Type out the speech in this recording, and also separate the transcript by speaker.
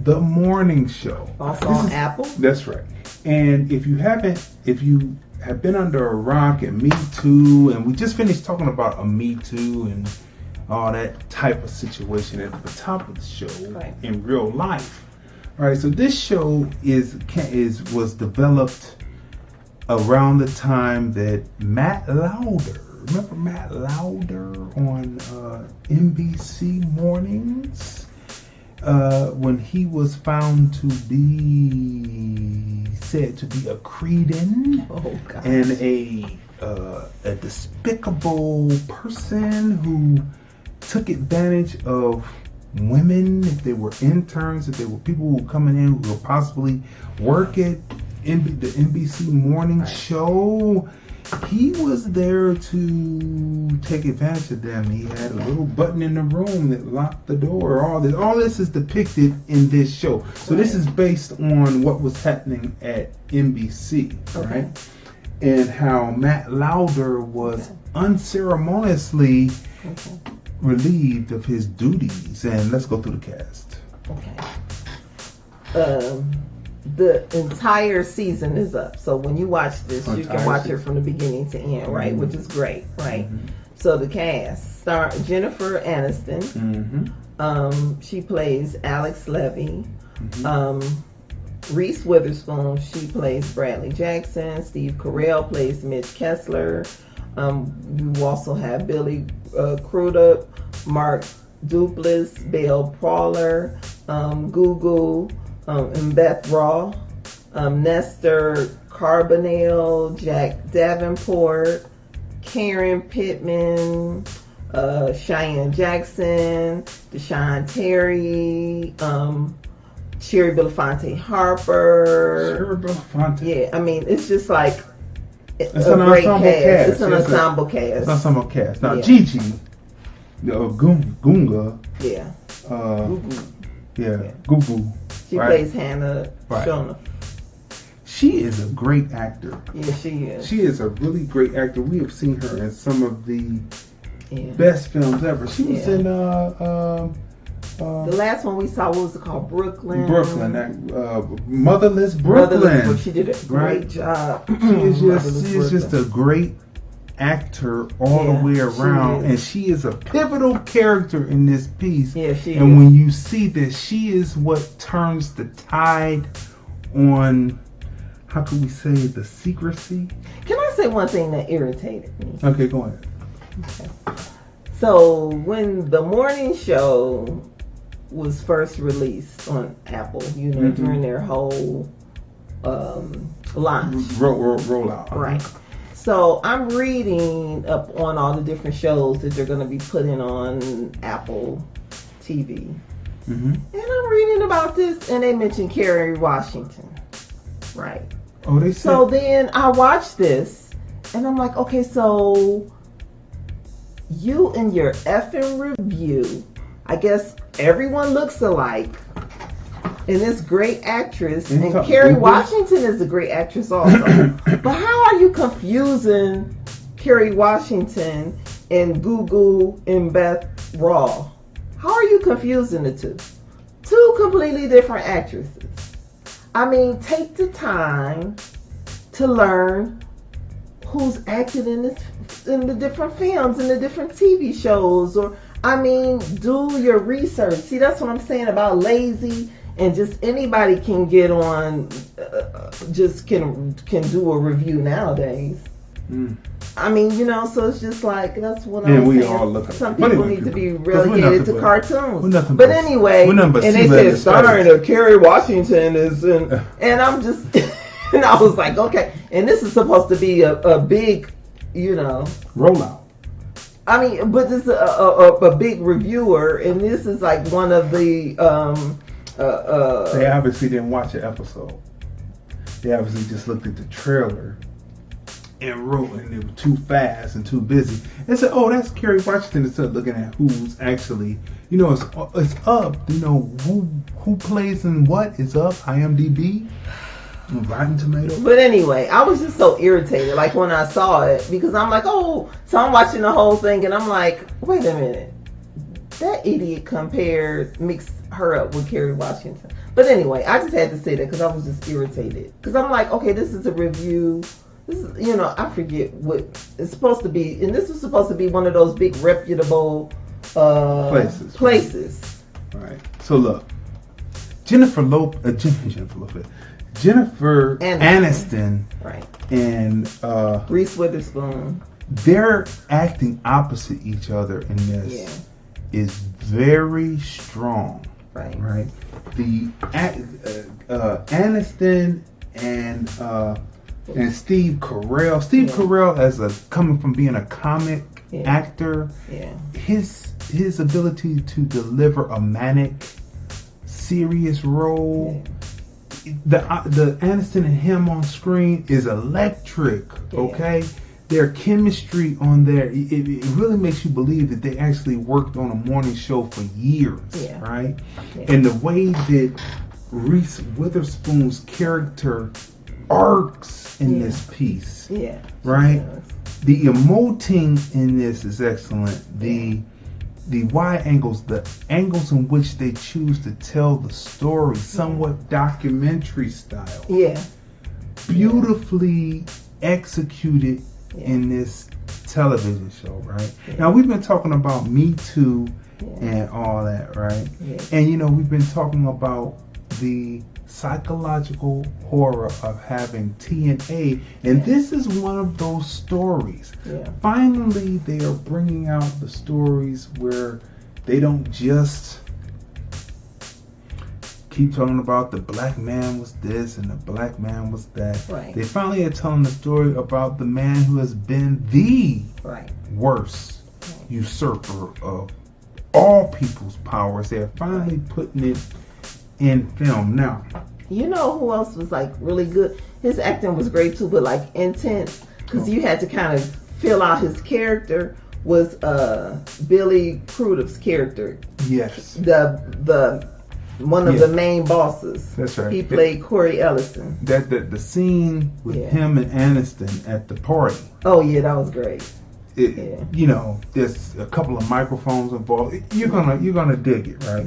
Speaker 1: The Morning Show.
Speaker 2: Also on Apple.
Speaker 1: That's right. And if you have been under a rock and Me Too, and we just finished talking about a Me Too and all that type of situation at the top of the show in real life. All right, so this show was developed around the time that Matt Lauder, remember Matt Lauder on NBC Mornings? When he was found to be said to be a cretin and a despicable person who took advantage of women, if they were interns, if they were people who were coming in who would possibly work at the NBC Morning Show. He was there to take advantage of them. He had a little button in the room that locked the door. All this is depicted in this show. So this is based on what was happening at NBC, right? And how Matt Lauder was unceremoniously relieved of his duties. And let's go through the cast.
Speaker 2: The entire season is up. So when you watch this, you can watch it from the beginning to end, right? Which is great, right? So the cast star Jennifer Aniston. She plays Alex Levy. Reese Witherspoon, she plays Bradley Jackson. Steve Carell plays Mitch Kessler. You also have Billy Crudup, Mark Duplass, Belle Prawler, Gugu, and Beth Raw, Nestor Carbonell, Jack Davenport, Karen Pittman, Cheyenne Jackson, Deshaun Terry, Sherry Belafonte Harper.
Speaker 1: Sherry Belafonte.
Speaker 2: Yeah, I mean, it's just like
Speaker 1: it's an ensemble cast.
Speaker 2: It's an ensemble cast.
Speaker 1: It's an ensemble cast. Now, Gigi, Gunga.
Speaker 2: Yeah.
Speaker 1: Gugu.
Speaker 2: She plays Hannah Shona.
Speaker 1: She is a great actor.
Speaker 2: Yeah, she is.
Speaker 1: She is a really great actor. We have seen her in some of the best films ever. She was in the
Speaker 2: last one we saw, what was it called? Brooklyn.
Speaker 1: Motherless Brooklyn.
Speaker 2: She did a great job.
Speaker 1: She is just a great actor all the way around, and she is a pivotal character in this piece.
Speaker 2: Yeah, she
Speaker 1: is. And when you see this, she is what turns the tide on, how can we say, the secrecy?
Speaker 2: Can I say one thing that irritated me?
Speaker 1: Okay, go ahead.
Speaker 2: Okay. So when the morning show was first released on Apple, during their whole launch.
Speaker 1: Rollout.
Speaker 2: Right. So I'm reading up on all the different shows that they're going to be putting on Apple TV. And I'm reading about this, and they mentioned Kerry Washington. Right.
Speaker 1: Oh, they said.
Speaker 2: So then I watched this, and I'm like, okay, so you and your effing review, I guess everyone looks alike. And this great actress, and Kerry Washington is a great actress also. But how are you confusing Kerry Washington and Gugu and Beth Raw? How are you confusing the two? Two completely different actresses. I mean, take the time to learn who's acted in the different films, in the different TV shows, or do your research. See, that's what I'm saying about lazy. And just anybody can get on, just can do a review nowadays. So it's just like, that's what I'm saying. We all look at some people need to be relegated to cartoons. But anyway, and they said starring of Kerry Washington is in, and I'm just, and I was like, okay. And this is supposed to be a big,
Speaker 1: rollout.
Speaker 2: But this is a big reviewer, and this is like one of the,
Speaker 1: they obviously didn't watch the episode. They obviously just looked at the trailer and wrote, and they were too fast and too busy. They said, "Oh, that's Kerry Washington." Instead of looking at who's actually, it's up. Who plays in what is up. IMDb, Rotten Tomatoes.
Speaker 2: But anyway, I was just so irritated, like when I saw it, because I'm like, oh, so I'm watching the whole thing, and I'm like, wait a minute, that idiot mixed her up with Kerry Washington. But anyway, I just had to say that because I was just irritated. Because I'm like, okay, this is a review. This is, you know, I forget what it's supposed to be. And this was supposed to be one of those big reputable places.
Speaker 1: Right. So look, Jennifer Aniston,
Speaker 2: right,
Speaker 1: and
Speaker 2: Reese Witherspoon.
Speaker 1: They're acting opposite each other in this. Is very strong. Right. The Aniston and Steve Carell. Steve Carell, as coming from being a comic actor, his ability to deliver a manic, serious role. The Aniston and him on screen is electric. Okay. Their chemistry on there, it really makes you believe that they actually worked on a morning show for years, right? And the way that Reese Witherspoon's character arcs in this piece, right? The emoting in this is excellent. The wide angles, the angles in which they choose to tell the story, somewhat documentary style, beautifully executed in this television show, right? Now we've been talking about Me Too and all that, right? And you know, we've been talking about the psychological horror of having TNA, and this is one of those stories. Finally, they are bringing out the stories where they don't just keep talking about the black man was this and the black man was that. They finally are telling the story about the man who has been the worst usurper of all people's powers. They're finally putting it in film. Now,
Speaker 2: you know who else was like really good? His acting was great too, but like intense, because you had to kind of fill out his character. Was Billy Crudup's character?
Speaker 1: Yes.
Speaker 2: The one of the main bosses.
Speaker 1: That's right.
Speaker 2: He played Corey Ellison.
Speaker 1: The scene with him and Aniston at the party.
Speaker 2: Oh yeah, that was great.
Speaker 1: You know, there's a couple of microphones involved. You're gonna dig it, right?